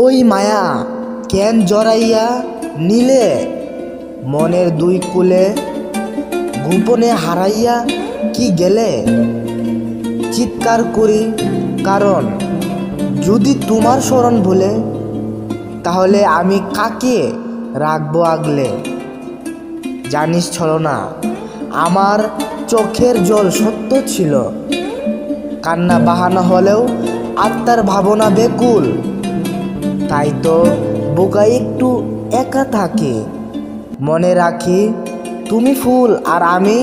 ওই মায়া কেন জড়াইয়া নিলে মনের দুই কুলে, গোপনে হারাইয়া কি গেলে? চিৎকার করি কারণ যদি তোমার স্মরণ ভুলে, তাহলে আমি কাকে রাখবো আগলে? জানিস ছলনা, আমার চোখের জল সত্য ছিল, কান্না বাহানা হলেও আত্মার ভাবনা বেকুল। তাই তো বোকা একটু একা থাকে, মনে রাখি তুমি ফুল আর আমি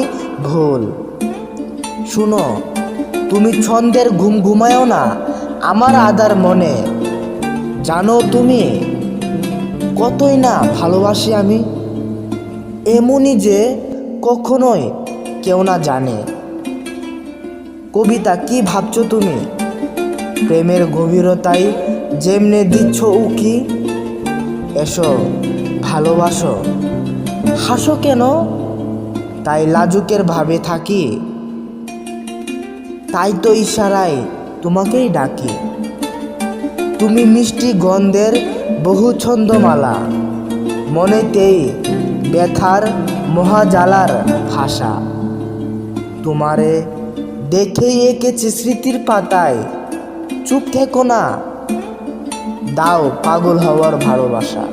ভুল। শুনো, তুমি ছন্দের ঘুম ঘুমায়ও না আমার আদার মনে। জানো তুমি কতই না ভালোবাসি আমি, এমনই যে কখনোই কেউ না জানে। কবিতা, কি ভাবছো তুমি? প্রেমের গভীরতায় যেমনে দিচ্ছ উকি, এসো ভালোবাসো, হাসো কেন? তাই লাজুকের ভাবে থাকি, তাই তো ইশারায় তোমাকেই ডাকি। তুমি মিষ্টি গন্ধের বহু ছন্দমালা, মনেতেই ব্যথার মহাজালার ভাষা। তোমারে দেখেই এঁকেছি স্মৃতির পাতায়, চুপ থেকো না, দাও পাগল হওয়ার ভালোবাসা।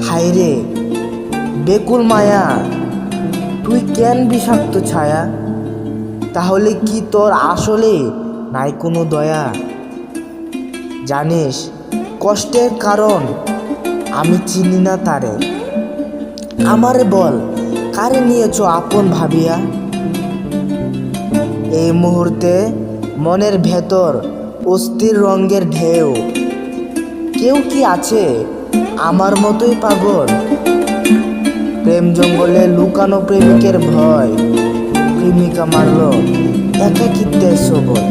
হায়রে বেকুল মায়া, তুই কেন বিষাক্ত ছায়া? তাহলে কি তোর আসলে নাই কোনো দয়া? জানিস কষ্টের কারণ আমি চিনি না তারে, আমারে বল কারে নিয়েছ আপন ভাবিয়া? এই মুহূর্তে মনের ভেতর অস্থির রঙের ঢেউ, কেউ কি আছে আমার মতোই পাগল? প্রেম জঙ্গলে লুকানো প্রেমিকের ভয়, প্রেমিকা মারল একাকিত্বের সবল।